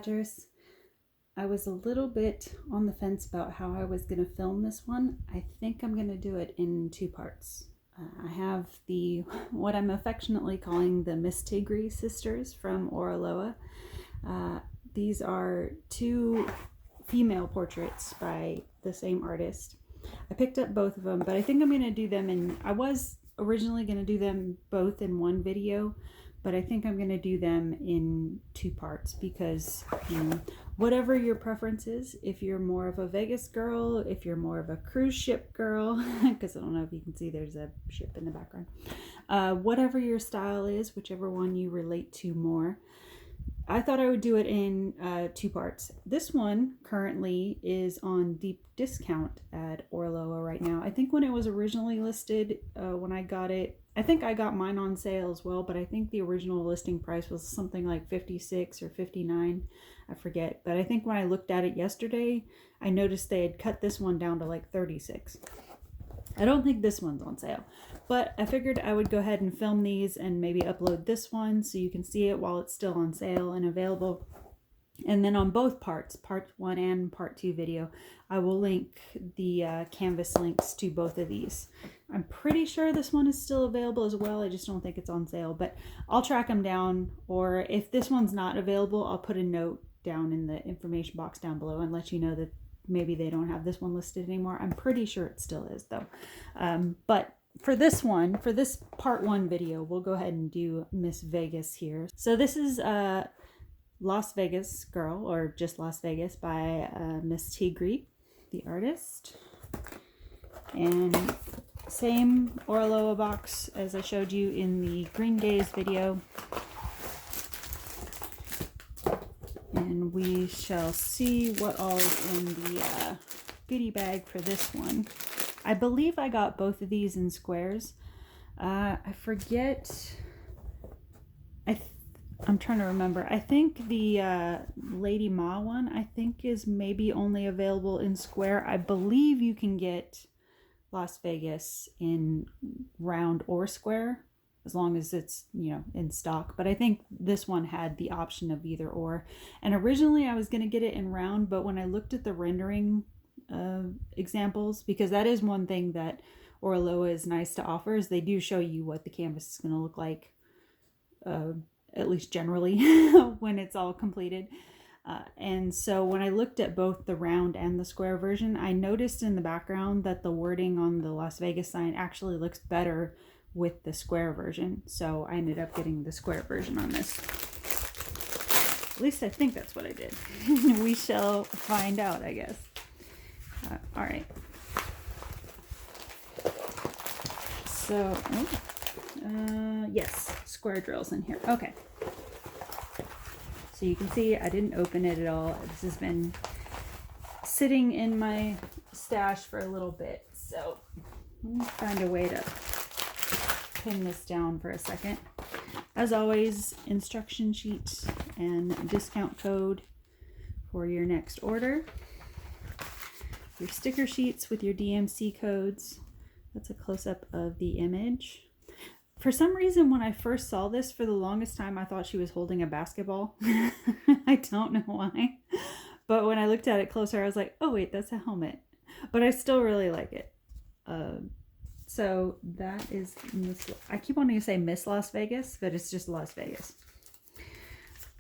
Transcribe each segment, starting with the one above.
Badgers. I was a little bit on the fence about how I was going to film this one. I think I'm going to do it in 2 parts. I have what I'm affectionately calling the Misstigri sisters from Oraloa. These are 2 female portraits by the same artist. I picked up both of them, but I think I'm going to do them I was originally going to do them both in one video, but I think I'm going to do them in 2 parts because whatever your preference is, if you're more of a Vegas girl, if you're more of a cruise ship girl, because I don't know if you can see there's a ship in the background, whatever your style is, whichever one you relate to more, I thought I would do it in 2 parts. This one currently is on deep discount at Oraloa right now. I think when it was originally listed, when I got it, I think I got mine on sale as well, but I think the original listing price was something like $56 or $59. I forget. But I think when I looked at it yesterday, I noticed they had cut this one down to like $36. I don't think this one's on sale, but I figured I would go ahead and film these and maybe upload this one so you can see it while it's still on sale and available. And then on both parts, part 1 and part 2 video, I will link the canvas links to both of these. I'm pretty sure this one is still available as well. I just don't think it's on sale, but I'll track them down. Or if this one's not available, I'll put a note down in the information box down below and let you know that maybe they don't have this one listed anymore. I'm pretty sure it still is though. But for this one, for this part 1 video, we'll go ahead and do Miss Vegas here. So this is Las Vegas Girl, or just Las Vegas by Misstigri, the artist. And same Oraloa box as I showed you in the Green Gaze video. And we shall see what all is in the goodie bag for this one. I believe I got both of these in squares. I forget. I'm trying to remember. I think the Lady Ma one, I think, is maybe only available in square. I believe you can get Las Vegas in round or square, as long as it's, in stock. But I think this one had the option of either or. And originally I was going to get it in round, but when I looked at the rendering examples, because that is one thing that Oraloa is nice to offer, is they do show you what the canvas is going to look like, at least generally, when it's all completed. And so when I looked at both the round and the square version, I noticed in the background that the wording on the Las Vegas sign actually looks better with the square version. So I ended up getting the square version on this. At least I think that's what I did. We shall find out, I guess. All right. So, yes, square drills in here. Okay. So you can see I didn't open it at all. This has been sitting in my stash for a little bit. So let me find a way to pin this down for a second. As always, instruction sheet and discount code for your next order. Your sticker sheets with your DMC codes. That's a close-up of the image. For some reason, when I first saw this, for the longest time, I thought she was holding a basketball. I don't know why. But when I looked at it closer, I was like, oh wait, that's a helmet. But I still really like it. So that is I keep wanting to say Miss Las Vegas, but it's just Las Vegas.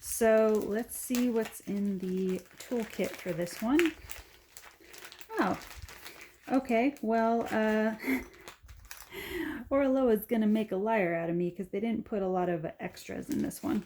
So let's see what's in the toolkit for this one. Oh, okay. Well, Oraloa is going to make a liar out of me because they didn't put a lot of extras in this one.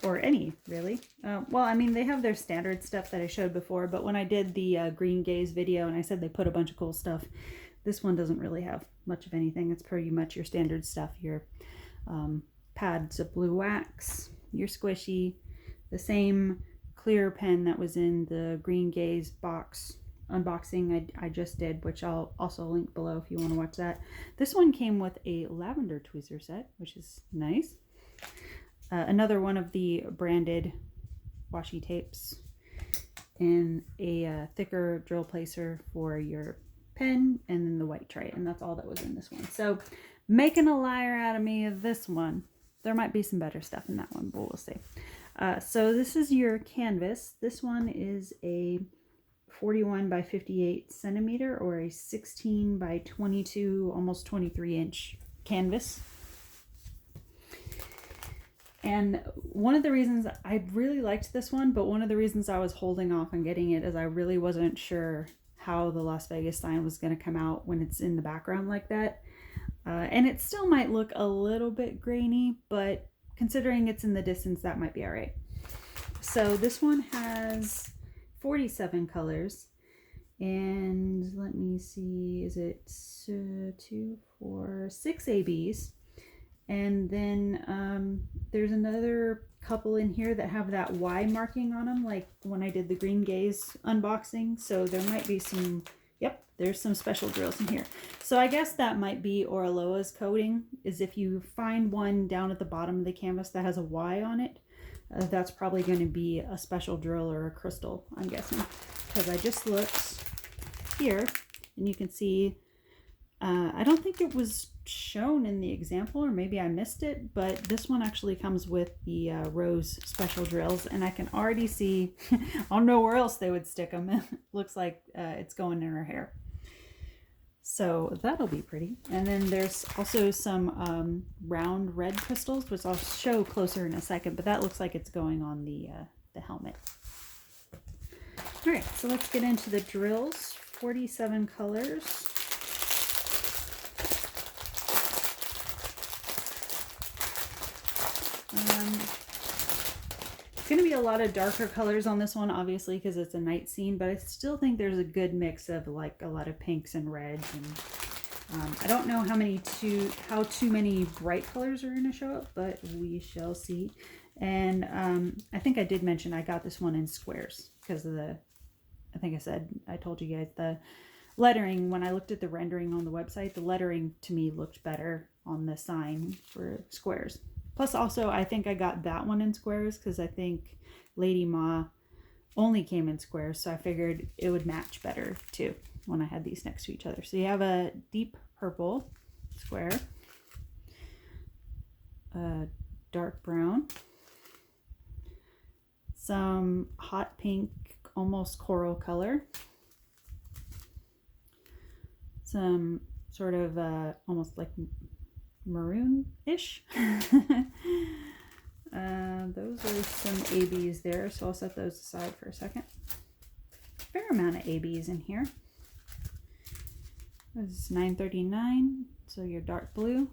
Or any, really. Well, I mean, they have their standard stuff that I showed before, but when I did the Green Gaze video and I said they put a bunch of cool stuff, this one doesn't really have much of anything. It's pretty much your standard stuff. Your pads of blue wax, your squishy, the same clear pen that was in the Green Gaze box unboxing I just did, which I'll also link below if you want to watch that. This one came with a lavender tweezer set, which is nice. Another one of the branded washi tapes, and a thicker drill placer for your pen, and then the white tray, and that's all that was in this one. So making a liar out of me of this one. There might be some better stuff in that one, but we'll see. So this is your canvas. This one is a 41 by 58 centimeter or a 16 by 22, almost 23 inch canvas. And one of the reasons I really liked this one, but one of the reasons I was holding off on getting it is I really wasn't sure how the Las Vegas sign was going to come out when it's in the background like that. And it still might look a little bit grainy, but considering it's in the distance, that might be all right. So this one has 47 colors. And let me see, is it 2, 4, 6 ABs? And then there's another couple in here that have that Y marking on them, like when I did the Green Gaze unboxing. So there might be some, yep, there's some special drills in here. So I guess that might be Oraloa's coding, is if you find one down at the bottom of the canvas that has a Y on it, that's probably going to be a special drill or a crystal, I'm guessing. Because I just looked here and you can see, I don't think it was shown in the example, or maybe I missed it, but this one actually comes with the rose special drills, and I can already see, I don't know where else they would stick them. It looks like it's going in her hair. So that'll be pretty. And then there's also some round red crystals, which I'll show closer in a second, but that looks like it's going on the helmet. All right, so let's get into the drills. 47 colors. It's going to be a lot of darker colors on this one, obviously, because it's a night scene, but I still think there's a good mix of like a lot of pinks and reds. And I don't know how too many bright colors are going to show up, but we shall see. And I think I did mention I got this one in squares because of I think I told you guys the lettering. When I looked at the rendering on the website, the lettering to me looked better on the sign for squares. Plus also, I think I got that one in squares because I think Lady Ma only came in squares, so I figured it would match better too when I had these next to each other. So you have a deep purple square, a dark brown, some hot pink, almost coral color, some sort of almost like maroon-ish. Those are some ABs there, so I'll set those aside for a second. Fair amount of ABs in here. This is 939, so your dark blue.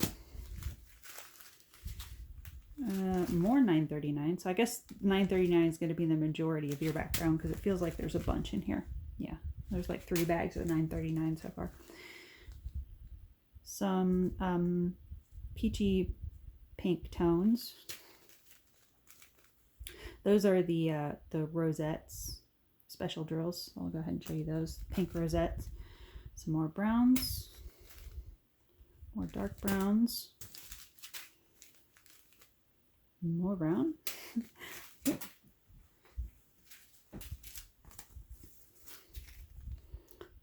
More 939, so I guess 939 is going to be the majority of your background because it feels like there's a bunch in here. Yeah, there's like 3 bags of 939 so far. Some peachy pink tones. Those are the rosettes, special drills. I'll go ahead and show you those. Pink rosettes. Some more browns, more dark browns, more brown.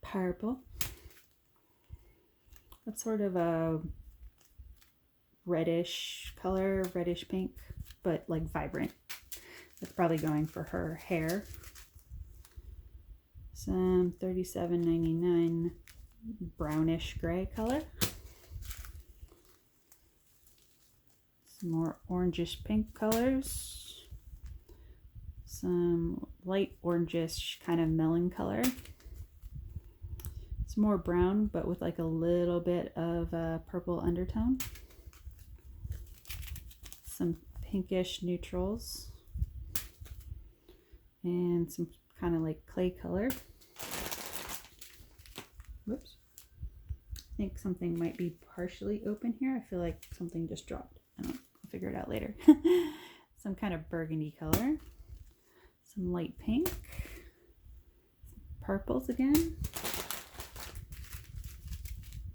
Purple. That's sort of a reddish color, reddish pink, but like vibrant. That's probably going for her hair. Some $37.99 brownish gray color. Some more orangish pink colors. Some light orangish kind of melon color. Some more brown, but with like a little bit of a purple undertone. Some pinkish neutrals. And some kind of like clay color. Whoops. I think something might be partially open here. I feel like something just dropped. I'll figure it out later. Some kind of burgundy color. Some light pink. Some purples again.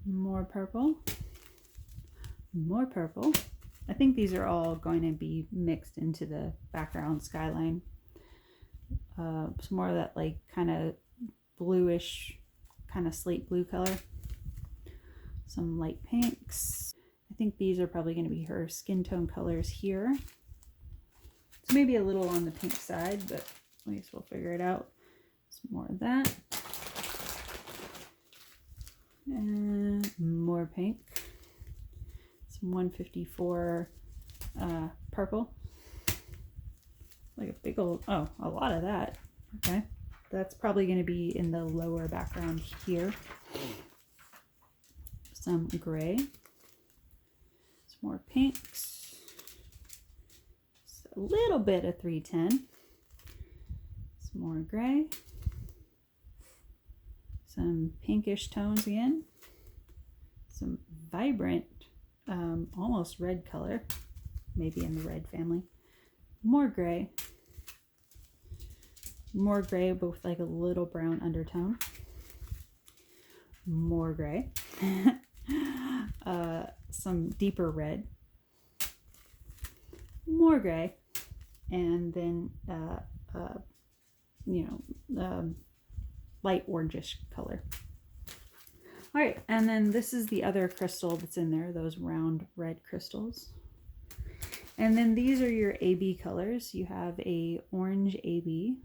More purple. More purple. I think these are all going to be mixed into the background skyline. Some more of that like kind of bluish, kind of slate blue color. Some light pinks. I think these are probably going to be her skin tone colors here. It's maybe a little on the pink side, but at least we'll figure it out. Some more of that. And more pink. Some 154 purple. Like a big old, oh, a lot of that. Okay. That's probably going to be in the lower background here. Some gray. Some more pinks. Just a little bit of 310. Some more gray. Some pinkish tones again. Some vibrant, almost red color. Maybe in the red family. More gray. More gray, but with like a little brown undertone. More gray. Some deeper red. More gray. And then, light orangish color. All right, and then this is the other crystal that's in there, those round red crystals. And then these are your AB colors. You have a orange AB,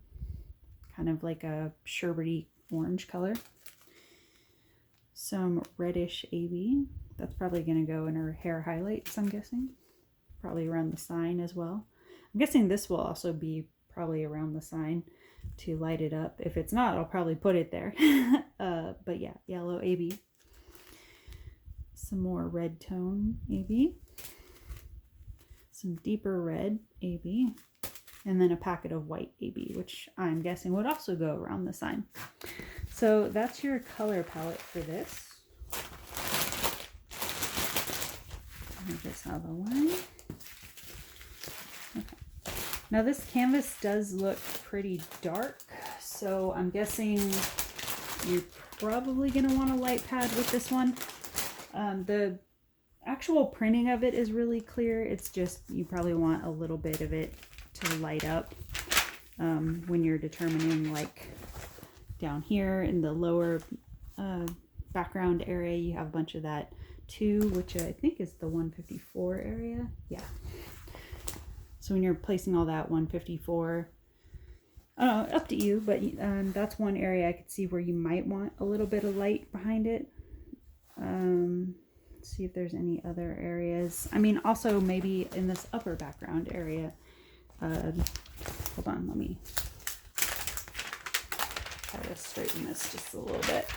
kind of like a sherbety orange color. Some reddish AB. That's probably going to go in her hair highlights, I'm guessing. Probably around the sign as well. I'm guessing this will also be probably around the sign to light it up. If it's not, I'll probably put it there. But yeah, yellow AB. Some more red tone AB. Some deeper red AB. And then a packet of white AB, which I'm guessing would also go around the sign. So that's your color palette for this. Move this out of the way. Okay. Now this canvas does look pretty dark, so I'm guessing you're probably going to want a light pad with this one. The actual printing of it is really clear. It's just you probably want a little bit of it to light up when you're determining, like down here in the lower background area, you have a bunch of that too, which I think is the 154 area. Yeah. So when you're placing all that 154, up to you, but that's one area I could see where you might want a little bit of light behind it. Let's see if there's any other areas. I mean, also maybe in this upper background area. Hold on, let me try to straighten this just a little bit.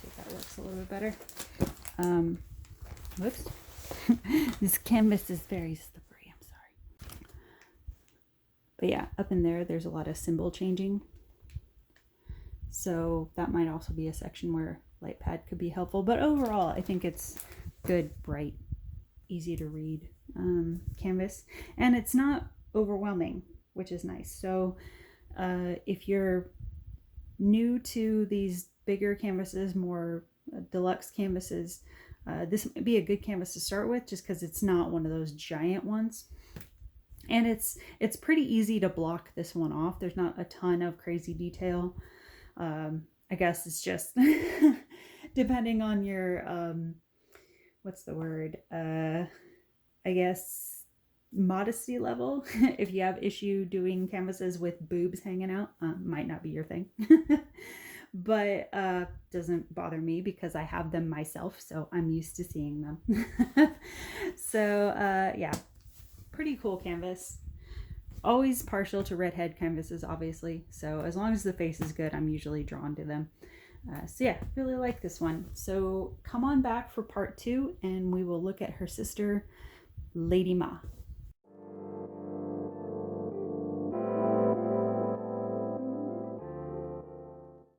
See if that works a little bit better. Whoops. This canvas is very slippery, I'm sorry. But yeah, up in there, there's a lot of symbol changing. So that might also be a section where light pad could be helpful. But overall, I think it's good, bright, easy to read canvas. And it's not overwhelming, which is nice. So if you're new to these bigger canvases, more deluxe canvases, this might be a good canvas to start with, just because it's not one of those giant ones. And it's pretty easy to block this one off. There's not a ton of crazy detail. I guess it's just depending on your what's the word, I guess modesty level. If you have issue doing canvases with boobs hanging out, might not be your thing. But doesn't bother me because I have them myself, so I'm used to seeing them. So yeah, pretty cool canvas. Always partial to redhead canvases, obviously, so as long as the face is good, I'm usually drawn to them. So yeah, really like this one. So come on back for part 2 and we will look at her sister, Lady Ma.